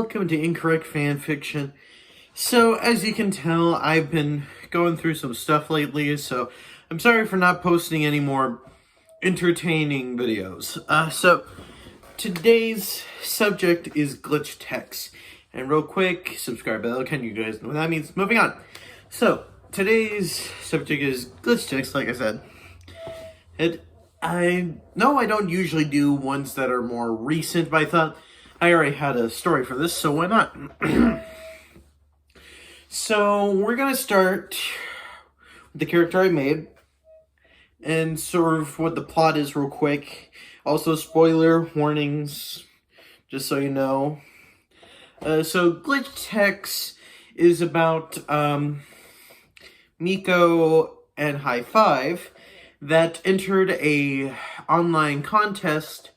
welcome to Incorrect Fan Fiction. So, as you can tell, I've been going through some stuff lately, so I'm sorry for not posting any more entertaining videos. So, today's subject is glitch text. And real quick, subscribe bell, can you guys know what that means? Moving on. So, today's subject is glitch text, like I said. I know I don't usually do ones that are more recent, but I thought I already had a story for this, so why not? So, we're gonna start with the character I made, and sort of what the plot is real quick. Also, spoiler warnings, just so you know. So, Glitch Text is about Miko and High Five that entered a online contest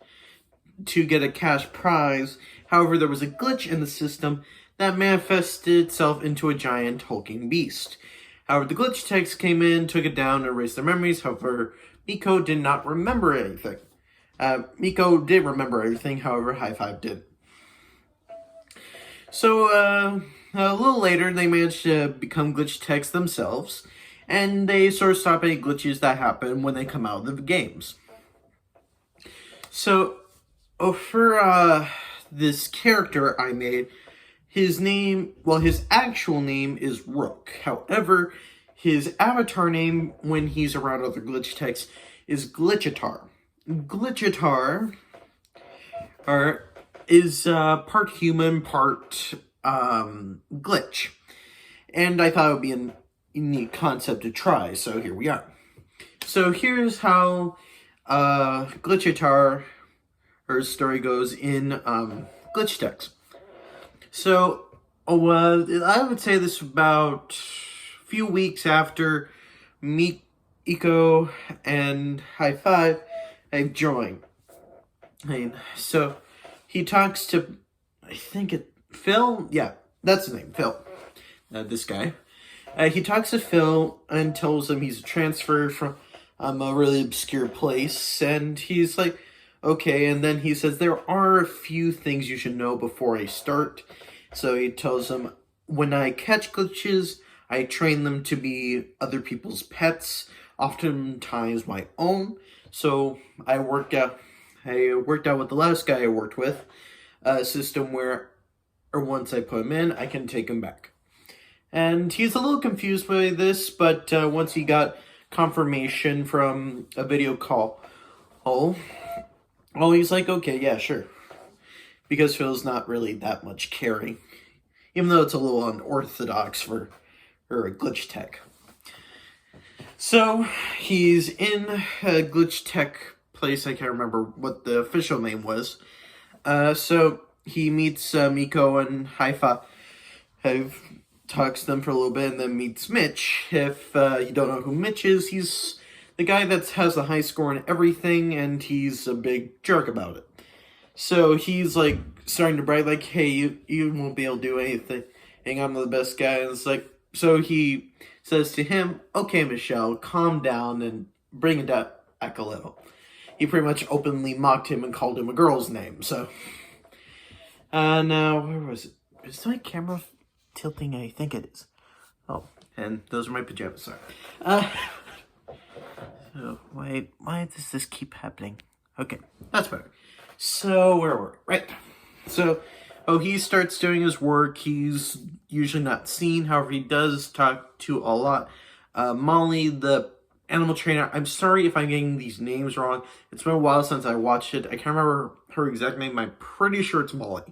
to get a cash prize. However, there was a glitch in the system that manifested itself into a giant hulking beast. However, the glitch text came in, took it down, and erased their memories. However, Miko did not remember anything. Miko did remember everything, however, High Five did. So, a little later, they managed to become glitch text themselves, and they sort of stop any glitches that happen when they come out of the games. So, for this character I made, his actual name is Rook. However, his avatar name when he's around other glitch texts is Glitchitar. Glitchitar is part human, part glitch. And I thought it would be a unique concept to try, so here we are. So here's how Glitchitar, her story goes in glitch text. So, I would say this was about a few weeks after Miko and High Five have joined. So, he talks to, I think Phil? Yeah, that's the name, Phil. This guy. He talks to Phil and tells him he's a transfer from a really obscure place, and he's like, okay, and then he says, there are a few things you should know before I start. So he tells him, when I catch glitches, I train them to be other people's pets, oftentimes my own. So I worked out with the last guy I worked with, a system where, or once I put him in, I can take him back. And he's a little confused by this, but once he got confirmation from a video call, he's like, okay, yeah, sure. Because Phil's not really that much caring. Even though it's a little unorthodox for a glitch tech. So, he's in a glitch tech place. I can't remember what the official name was. So, he meets Miko and High Five. Talks to them for a little bit and then meets Mitch. If you don't know who Mitch is, he's the guy that has the high score in everything, and he's a big jerk about it. So he's like starting to brag, like, hey, you won't be able to do anything. I'm the best guy. And it's like, so he says to him, okay, Michelle, calm down and bring it back a little. He pretty much openly mocked him and called him a girl's name. So, now, where was it? Is my camera tilting? I think it is. Oh, and those are my pajamas, sorry. So, wait, why does this keep happening? Okay, that's better. So, where were we? Right. So, he starts doing his work. He's usually not seen. However, he does talk to a lot. Molly, the animal trainer. I'm sorry if I'm getting these names wrong. It's been a while since I watched it. I can't remember her exact name. I'm pretty sure it's Molly.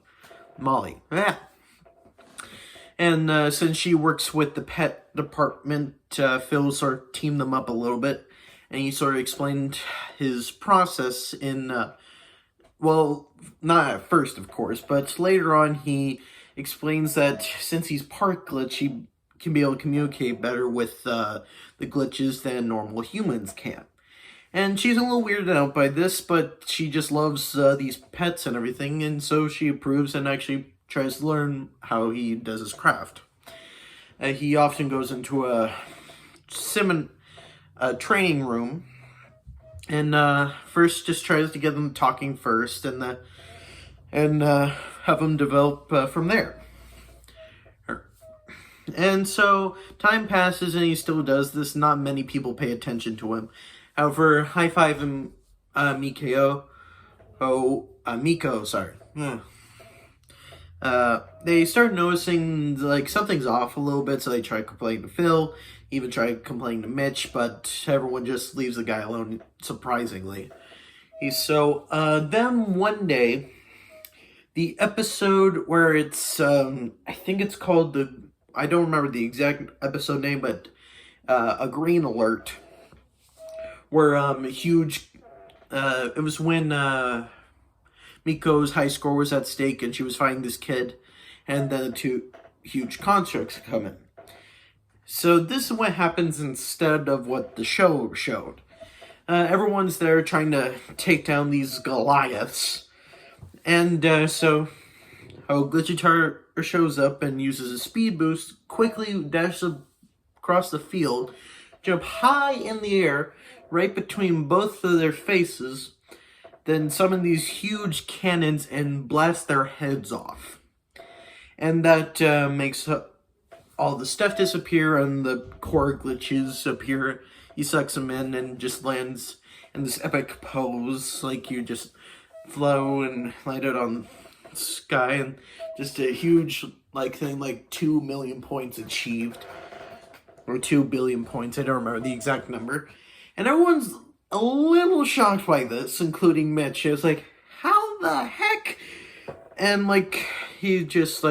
Molly. Yeah. And since she works with the pet department, Phil sort of teamed them up a little bit. And he sort of explained his process in, well, not at first, of course, but later on he explains that since he's part glitch, he can be able to communicate better with the glitches than normal humans can. And she's a little weirded out by this, but she just loves these pets and everything, and so she approves and actually tries to learn how he does his craft. He often goes into a training room, and first just tries to get them talking first, and have him develop from there. And so time passes and he still does this. Not many people pay attention to him. However, High Five and Miko, sorry. They start noticing like something's off a little bit, so they try complaining to Phil, even try complaining to Mitch, but everyone just leaves the guy alone, surprisingly. Then one day, the episode where it's, I think it's called I don't remember the exact episode name, but a Green Alert, where it was when Miko's high score was at stake and she was fighting this kid, and then two huge constructs come in. So this is what happens instead of what the show showed. Everyone's there trying to take down these Goliaths. And so Glitchitar shows up and uses a speed boost, quickly dashes across the field, jump high in the air, right between both of their faces, then summon these huge cannons and blast their heads off. And that makes all the stuff disappear and the core glitches appear. He sucks them in and just lands in this epic pose, like you just flow and land it on the sky, and just a huge thing, like 2 million points achieved. Or 2 billion points, I don't remember the exact number. And everyone's a little shocked by this, including Mitch. It's like, how the heck? And he just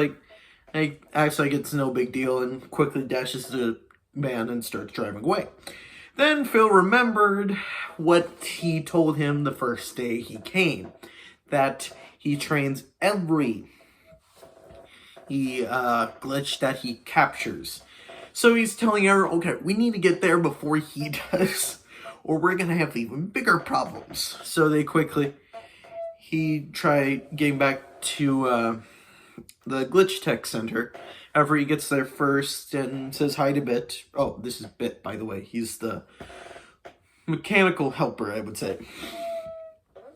acts like it's no big deal and quickly dashes the van and starts driving away. Then Phil remembered what he told him the first day he came, that he trains every glitch that he captures. So he's telling her, okay, we need to get there before he does, or we're going to have even bigger problems. So he tried getting back to the Glitch Tech Center. However, he gets there first and says hi to Bit. Oh, this is Bit, by the way. He's the mechanical helper, I would say.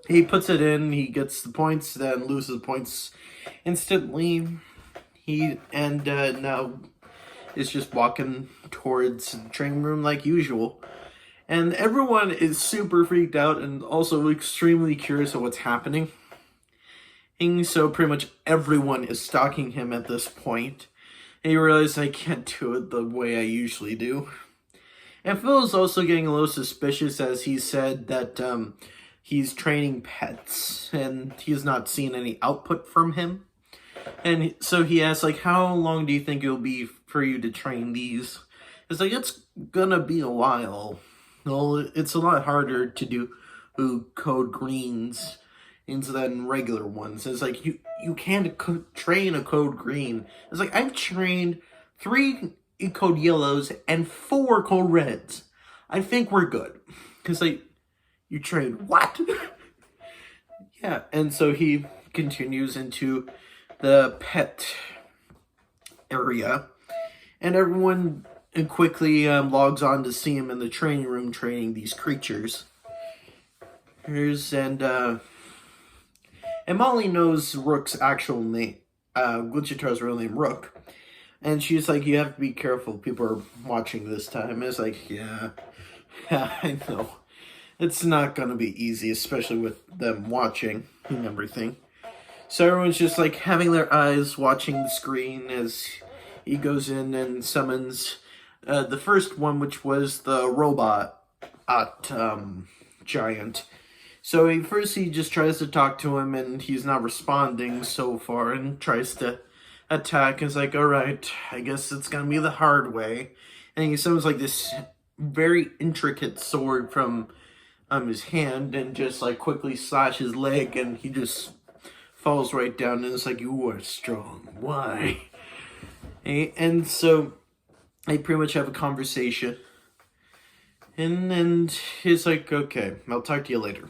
He puts it in, he gets the points, then loses points instantly. Now is just walking towards the training room like usual. And everyone is super freaked out and also extremely curious of what's happening. And so pretty much everyone is stalking him at this point. And he realizes, I can't do it the way I usually do. And Phil is also getting a little suspicious, as he said that he's training pets and he's not seen any output from him. And so he asks, how long do you think it'll be for you to train these? It's it's gonna be a while. Well, it's a lot harder to do code greens than regular ones. It's you can't train a code green. It's I've trained 3 code yellows and 4 code reds. I think we're good. Because you train what? Yeah, and so he continues into the pet area, and everyone quickly logs on to see him in the training room training these creatures. And Molly knows Rook's actual name, Glitchitar's real name, Rook. And she's you have to be careful, people are watching this time. It's yeah, I know. It's not gonna be easy, especially with them watching and everything. So everyone's just having their eyes watching the screen as he goes in and summons the first one, which was the robot giant. So he just tries to talk to him, and he's not responding so far, and tries to attack. It's alright, I guess it's gonna be the hard way. And he summons this very intricate sword from his hand, and just quickly slash his leg, and he just falls right down, and it's you are strong, why? And so they pretty much have a conversation, and he's okay, I'll talk to you later.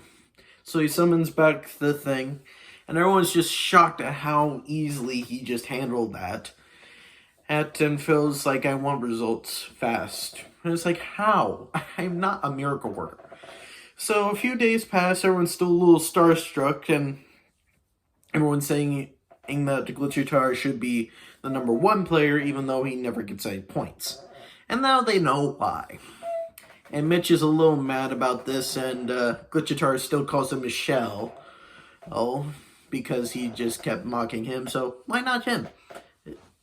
So he summons back the thing, and everyone's just shocked at how easily he just handled that. And Phil's I want results fast. And it's how? I'm not a miracle worker. So a few days pass, everyone's still a little starstruck, and everyone's saying that Glitchitar should be the #1 player, even though he never gets any points. And now they know why. And Mitch is a little mad about this, and Glitchitar still calls him Michelle. Oh, because he just kept mocking him, so why not him?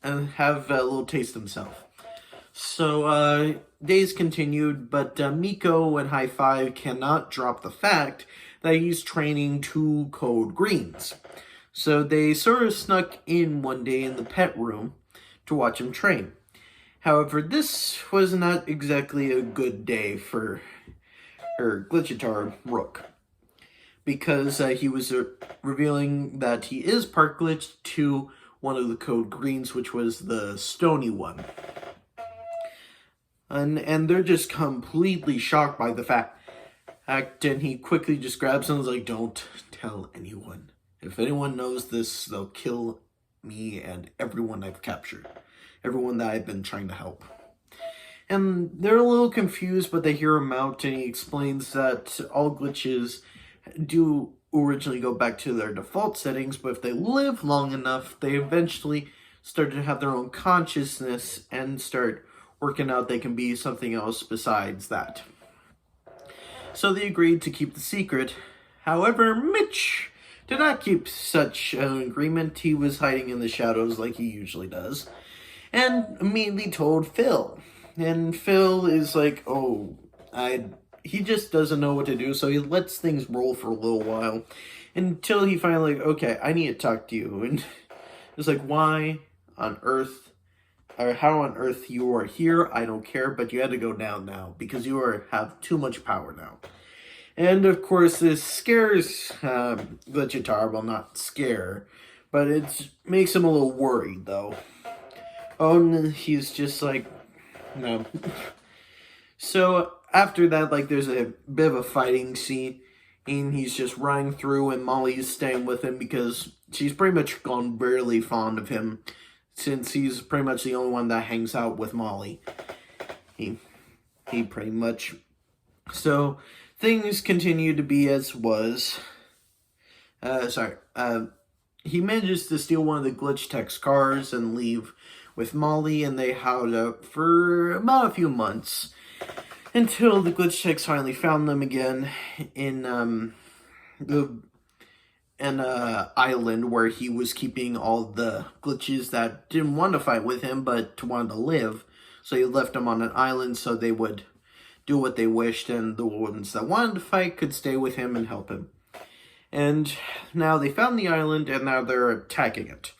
And have a little taste himself. So, days continued, but Miko and High Five cannot drop the fact that he's training 2 Code Greens. So they sort of snuck in one day in the pet room to watch him train. However, this was not exactly a good day for Glitchitar Rook, because he was revealing that he is part glitched to one of the Code Greens, which was the stony one. And they're just completely shocked by the fact, and he quickly just grabs them and is like, don't tell anyone. If anyone knows this, they'll kill me and everyone I've captured. Everyone that I've been trying to help. And they're a little confused, but they hear him out, and he explains that all glitches do originally go back to their default settings, but if they live long enough, they eventually start to have their own consciousness and start working out they can be something else besides that. So they agreed to keep the secret. However, Mitch did not keep such an agreement. He was hiding in the shadows like he usually does, and immediately told Phil. And Phil is like, he just doesn't know what to do, so he lets things roll for a little while, until he finally, okay, I need to talk to you. And it's like, why on earth, or how on earth you are here, I don't care, but you had to go down now, because you have too much power now. And of course, this scares Glitchitar. Well, not scare, but it makes him a little worried, though. Oh, and he's just like, no. So after that, like, there's a bit of a fighting scene, and he's just running through, and Molly's staying with him because she's pretty much gone barely fond of him, since he's pretty much the only one that hangs out with Molly. He pretty much. So things continue to be as was. He manages to steal one of the Glitch-Tech's cars and leave with Molly, and they howled out for about a few months until the Glitch-Techs finally found them again in an island where he was keeping all the glitches that didn't want to fight with him but wanted to live. So he left them on an island so they would do what they wished, and the ones that wanted to fight could stay with him and help him. And now they found the island, and now they're attacking it.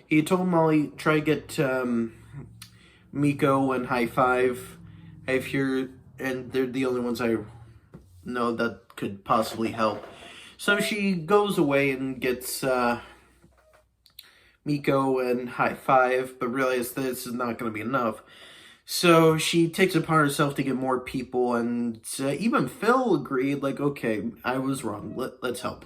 He told Molly, try to get Miko and High Five and they're the only ones I know that could possibly help. So she goes away and gets Miko and High Five, but realizes this is not going to be enough. So she takes it upon herself to get more people, and even Phil agreed, like, okay, I was wrong, let's help.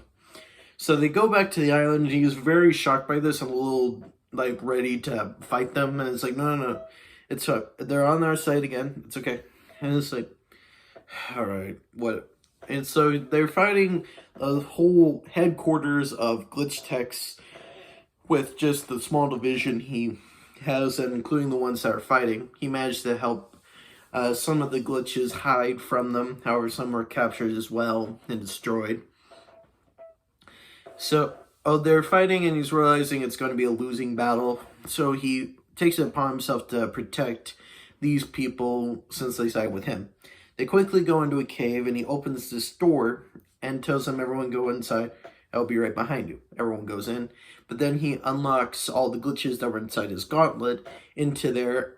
So they go back to the island, and he's very shocked by this and a little, like, ready to fight them, and it's like, no, it's they're on our side again, it's okay. And it's like, alright, what? And so they're fighting a whole headquarters of Glitch-Techs with just the small division he has, and including the ones that are fighting. He managed to help some of the glitches hide from them. However, some were captured as well and destroyed. So, they're fighting, and he's realizing it's going to be a losing battle. So he takes it upon himself to protect these people since they side with him. They quickly go into a cave, and he opens this door and tells them, everyone go inside. I'll be right behind you. Everyone goes in. But then he unlocks all the glitches that were inside his gauntlet into there.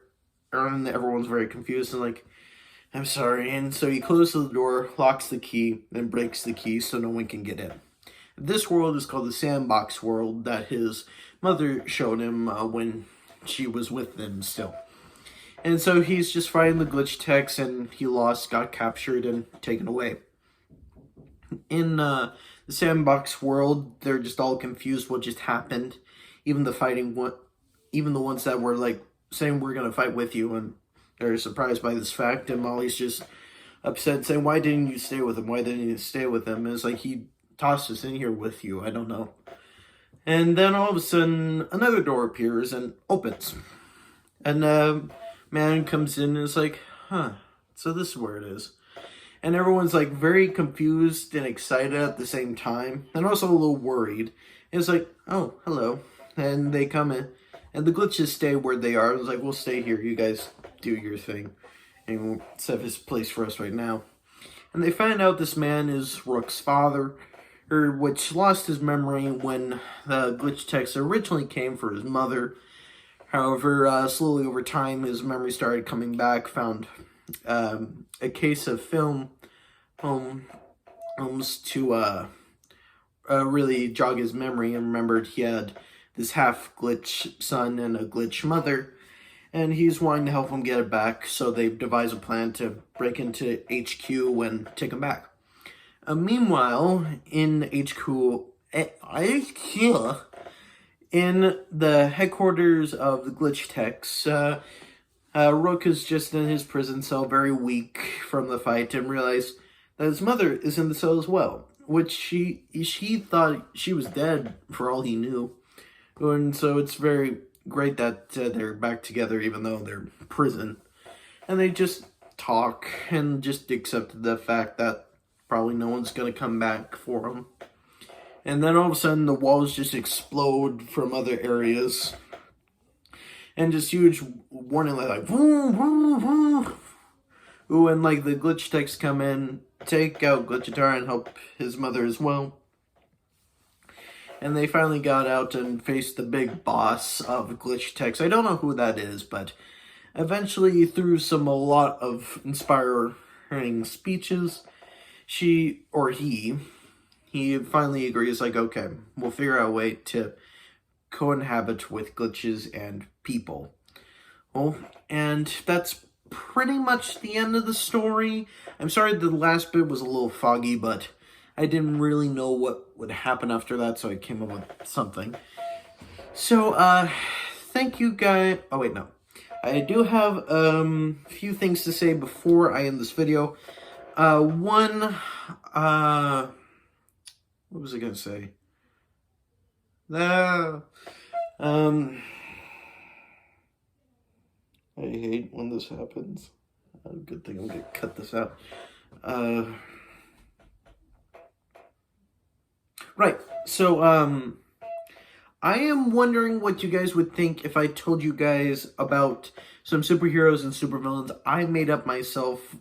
And everyone's very confused and like, I'm sorry. And so he closes the door, locks the key, and breaks the key so no one can get in. This world is called the Sandbox World that his mother showed him when she was with them still. And so he's just fighting the Glitch-Techs, and he lost, got captured, and taken away. In the Sandbox World, they're just all confused what just happened. Even the ones that were like saying we're gonna fight with you, and they're surprised by this fact. And Molly's just upset, saying, "Why didn't you stay with him? Why didn't you stay with him?" And it's like, he tossed us in here with you. I don't know. And then all of a sudden, another door appears and opens. And a man comes in and is like, huh, so this is where it is. And everyone's like very confused and excited at the same time, and also a little worried. It's like, oh, hello. And they come in, and the glitches stay where they are. It's like, we'll stay here. You guys do your thing. And we'll set this place for us right now. And they find out this man is Rook's father, which lost his memory when the glitch text originally came for his mother. However, slowly over time, his memory started coming back, found a case of film to really jog his memory, and remembered he had this half-glitch son and a glitch mother, and he's wanting to help him get it back, so they devise a plan to break into HQ and take him back. Meanwhile, in HQ, in the headquarters of the glitch techs, Rook is just in his prison cell, very weak from the fight, and realized that his mother is in the cell as well, which she thought she was dead for all he knew. And so it's very great that they're back together, even though they're in prison. And they just talk and just accept the fact that probably no one's going to come back for them. And then all of a sudden the walls just explode from other areas. And just huge warning light, like, woo, woo, woo. Ooh, and like the glitch techs come in, take out Glitchitara and help his mother as well. And they finally got out and faced the big boss of glitch techs. I don't know who that is, but eventually through a lot of inspiring speeches, he finally agrees, like, okay, we'll figure out a way to co-inhabit with glitches and people. Well, and that's pretty much the end of the story. I'm sorry the last bit was a little foggy, but I didn't really know what would happen after that, so I came up with something. So, thank you guys. Oh, wait, no. I do have a few things to say before I end this video. One, what was I going to say? I hate when this happens. Good thing I'm going to cut this out. Right, so, I am wondering what you guys would think if I told you guys about some superheroes and supervillains I made up myself.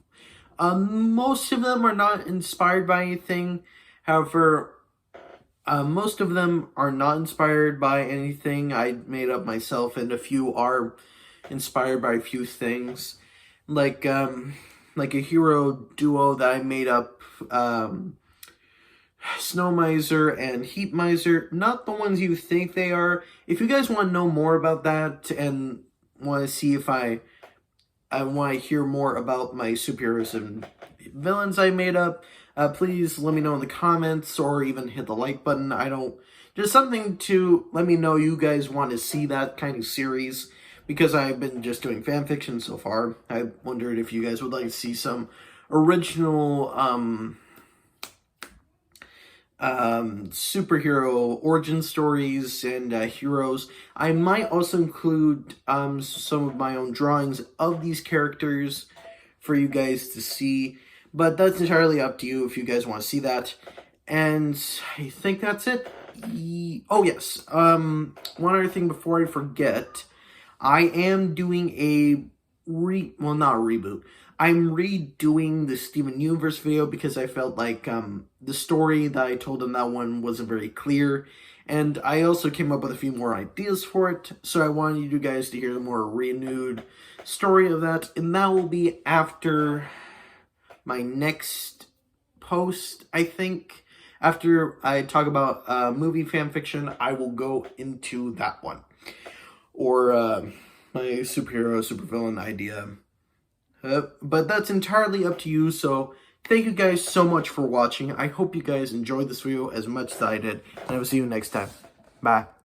Most of them are not inspired by anything. However, most of them are not inspired by anything I made up myself, and a few are inspired by a few things. Like a hero duo that I made up, Snow Miser and Heat Miser, not the ones you think they are. If you guys want to know more about that and want to see if I want to hear more about my superheroes and villains I made up, please let me know in the comments or even hit the like button. Just something to let me know you guys want to see that kind of series, because I've been just doing fan fiction so far. I wondered if you guys would like to see some original superhero origin stories and heroes. I might also include some of my own drawings of these characters for you guys to see, but that's entirely up to you if you guys want to see that. And I think that's it. Oh yes, one other thing before I forget, I am doing not a reboot. I'm redoing the Steven Universe video because I felt like the story that I told in that one wasn't very clear. And I also came up with a few more ideas for it. So I wanted you guys to hear the more renewed story of that. And that will be after my next post, I think. After I talk about movie fan fiction, I will go into that one. Or my superhero, supervillain idea. But that's entirely up to you, so thank you guys so much for watching. I hope you guys enjoyed this video as much as I did, and I will see you next time. Bye.